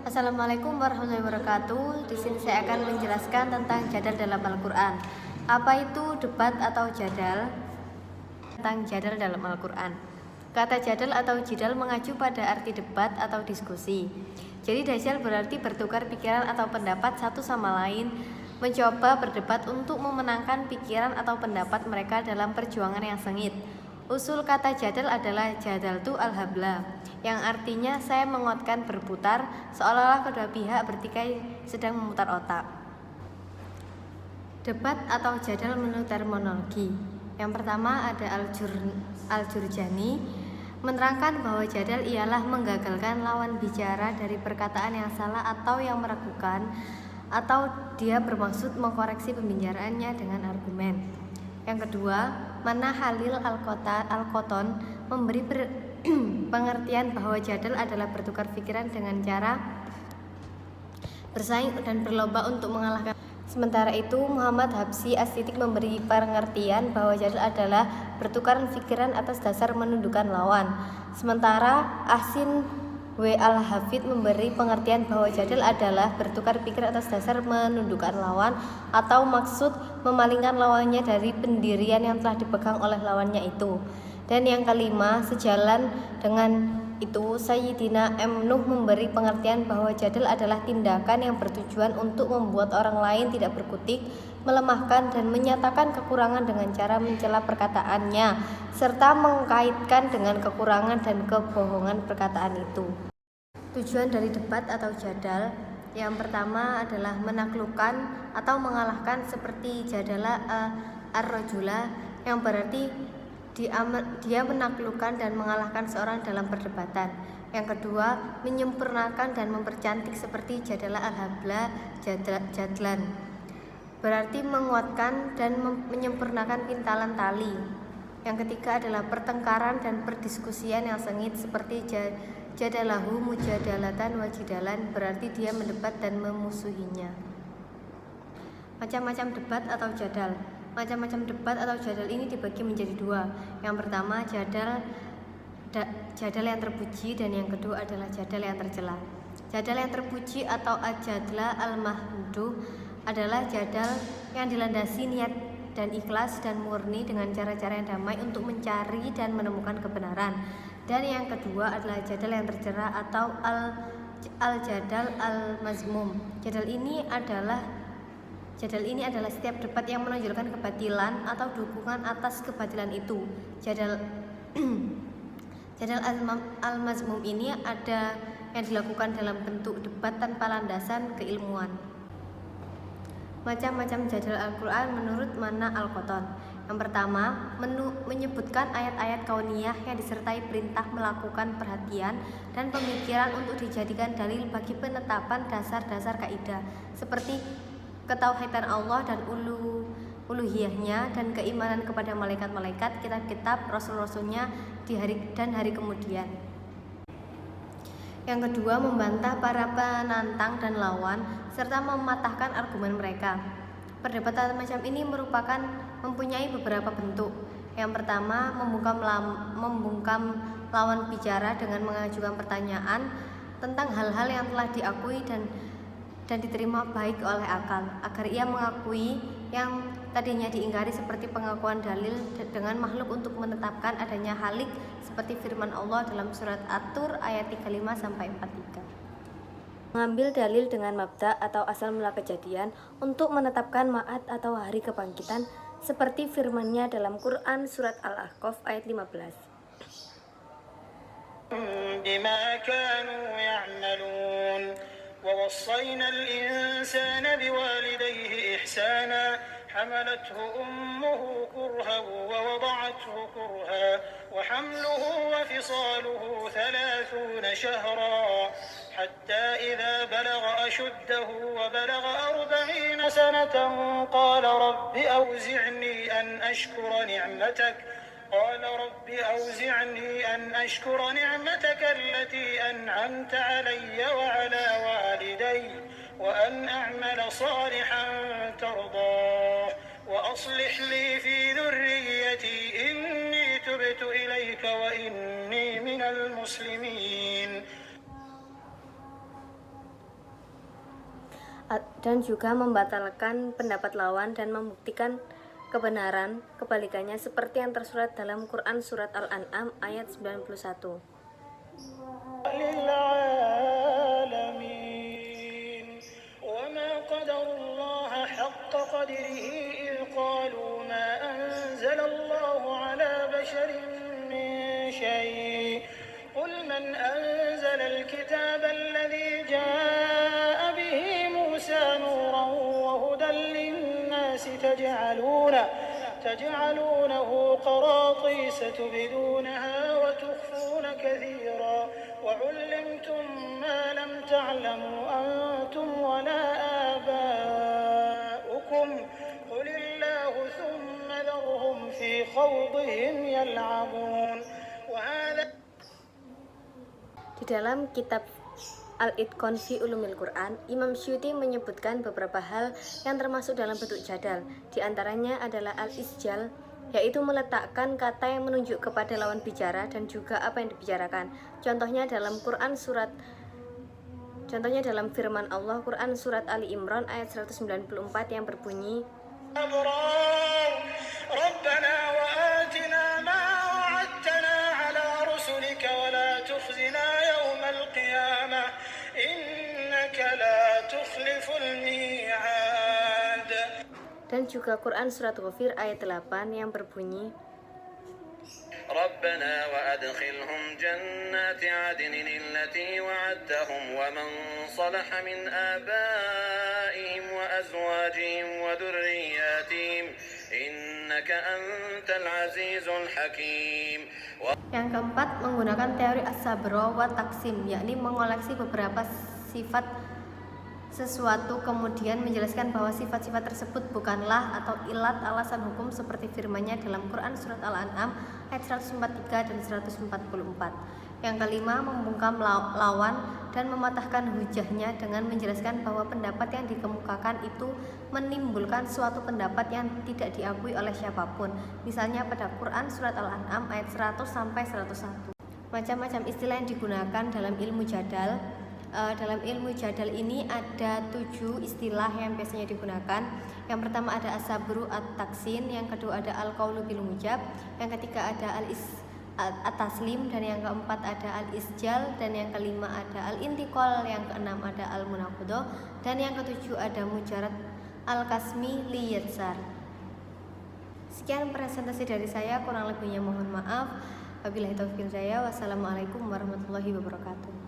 Assalamualaikum warahmatullahi wabarakatuh. Di sini saya akan menjelaskan tentang jadal dalam Al-Quran. Apa itu debat atau jadal? Tentang jadal dalam Al-Quran. Kata jadal atau jidal mengacu pada arti debat atau diskusi. Jadi dajjal berarti bertukar pikiran atau pendapat satu sama lain, mencoba berdebat untuk memenangkan pikiran atau pendapat mereka dalam perjuangan yang sengit. Usul kata jadal adalah jadaltu al-habla, yang artinya saya menguatkan berputar, seolah-olah kedua pihak bertikai sedang memutar otak. Debat atau jadal menurut terminologi. Yang pertama ada Al-Jurjani menerangkan bahwa jadal ialah menggagalkan lawan bicara dari perkataan yang salah atau yang meragukan, atau dia bermaksud mengkoreksi pembicaraannya dengan argumen. Yang kedua, Mana Halil Al-Qoton memberi pengertian bahwa jadal adalah bertukar pikiran dengan cara bersaing dan berlomba untuk mengalahkan. Sementara itu, Muhammad Habsyi As-Siddiq memberi pengertian bahwa jadal adalah bertukar pikiran atas dasar menundukkan lawan. Sementara Ahsin W. Al-Hafid memberi pengertian bahwa jadal adalah bertukar pikiran atas dasar menundukkan lawan atau maksud memalingkan lawannya dari pendirian yang telah dipegang oleh lawannya itu. Dan yang kelima, sejalan dengan itu, Sayyidina M. Nuh memberi pengertian bahwa jadal adalah tindakan yang bertujuan untuk membuat orang lain tidak berkutik, melemahkan dan menyatakan kekurangan dengan cara mencela perkataannya, serta mengkaitkan dengan kekurangan dan kebohongan perkataan itu. Tujuan dari debat atau jadal yang pertama adalah menaklukkan atau mengalahkan, seperti jadala ar-rajula, yang berarti dia menaklukkan dan mengalahkan seorang dalam perdebatan. Yang kedua, menyempurnakan dan mempercantik, seperti jadala al-habla jadlan, berarti menguatkan dan menyempurnakan pintalan tali. Yang ketiga adalah pertengkaran dan perdiskusian yang sengit, seperti jadalahu mujadalatan wajidalan, berarti dia mendebat dan memusuhinya. Macam-macam debat atau jadal. Macam-macam debat atau jadal ini dibagi menjadi dua. Yang pertama jadal yang terpuji, dan yang kedua adalah jadal yang tercela. Jadal yang terpuji atau ajadla al-mahmuduh adalah jadal yang dilandasi niat dan ikhlas dan murni dengan cara-cara yang damai untuk mencari dan menemukan kebenaran. Dan yang kedua adalah jadal yang tercela atau al-jadal al-mazmum. Jadal ini adalah setiap debat yang menonjolkan kebatilan atau dukungan atas kebatilan itu. Jadal al-mazmum ini ada yang dilakukan dalam bentuk debat tanpa landasan keilmuan. Macam-macam jadal Al-Quran menurut Mana Al-Qoton. Yang pertama, menyebutkan ayat-ayat kauniyah yang disertai perintah melakukan perhatian dan pemikiran untuk dijadikan dalil bagi penetapan dasar-dasar kaidah, seperti ketauhidan Allah dan uluhiyahnya, dan keimanan kepada malaikat-malaikat, kitab-kitab, rasul-rasulnya di hari kemudian. Yang kedua, membantah para penantang dan lawan serta mematahkan argumen mereka. Perdebatan macam ini mempunyai beberapa bentuk. Yang pertama, membungkam lawan bicara dengan mengajukan pertanyaan tentang hal-hal yang telah diakui dan diterima baik oleh akal, agar ia mengakui yang tadinya diingkari, seperti pengakuan dalil dengan makhluk untuk menetapkan adanya halik, seperti firman Allah dalam surat At-Tur ayat 35-43. Mengambil dalil dengan mabda atau asal mula kejadian untuk menetapkan ma'ad atau hari kebangkitan, seperti firman-Nya dalam Quran surat Al-Ahqaf ayat 15. بما كانوا يعملون ووصينا الإنسان بوالديه إحسانا حملته أمه كرها ووضعته كرها وحمله وفصاله 30 شهرا حتى إذا بلغ أشده وبلغ 40 سنة قال رب أوزعني أن أشكر نعمتك التي أنعمت علي وعلى والدي وأن أعمل صالحا ترضاه وأصلح لي في ذريتي إني تبت إليك وإني من المسلمين. dan juga membatalkan pendapat lawan dan membuktikan kebenaran kebalikannya seperti yang tersurat dalam Quran surat Al-An'am ayat 91. للعالمين وما قدروا الله حق قدره إذ قالوا ما أنزل الله على بشر من شيء قل من أنزل الكتاب الذي جاء به موسى نورا وهدى للناس تجعلونه قراطيس تبدونها وتخفون كثيرا وعلمتم ما لم تعلموا أنتم ولا آباؤكم قل الله ثم ذرهم في خوضهم يلعبون وهذا. Di dalam kitab Al-Itqan fi Ulumil Quran, Imam Syuuti menyebutkan beberapa hal yang termasuk dalam bentuk jadal. Di antaranya adalah al-isjal, yaitu meletakkan kata yang menunjuk kepada lawan bicara dan juga apa yang dibicarakan. Contohnya dalam firman Allah Quran surat Ali Imran ayat 194 yang berbunyi, ربنا وآتنا ما وعدتنا على رسلك ولا تخزنا يوم القيامة إنك لا تخلف الميعاد. Dan juga Quran surat Ghafir ayat 8 yang berbunyi, ربنا وأدخلهم جنات عدن التي وعدتهم ومن صلح من آبائهم وأزواجهم وذرياتهم إنك أنت العزيز الحكيم. Yang keempat, menggunakan teori as-sabra wa taksim, yakni mengoleksi beberapa sifat sesuatu kemudian menjelaskan bahwa sifat-sifat tersebut bukanlah atau ilat alasan hukum seperti firman-Nya dalam Quran surat Al-An'am ayat 143 dan 144. Yang kelima, membungkam lawan dan mematahkan hujahnya dengan menjelaskan bahwa pendapat yang dikemukakan itu menimbulkan suatu pendapat yang tidak diakui oleh siapapun. Misalnya pada Quran surat Al-An'am ayat 100 sampai 101. Macam-macam istilah yang digunakan dalam ilmu jadal. Dalam ilmu jadal ini ada 7 istilah yang biasanya digunakan. Yang pertama ada as-sabru at-taksin, yang kedua ada al-qaulu bil mujab, yang ketiga ada at-taslim, dan yang keempat ada al-isjal, dan yang kelima ada al-intiqal, yang keenam ada al-munaqadah, dan yang ketujuh ada mujarad al-kasmi li yatsar. Sekian presentasi dari saya, kurang lebihnya mohon maaf. Wabillahi taufiq hidayah. Wassalamualaikum warahmatullahi wabarakatuh.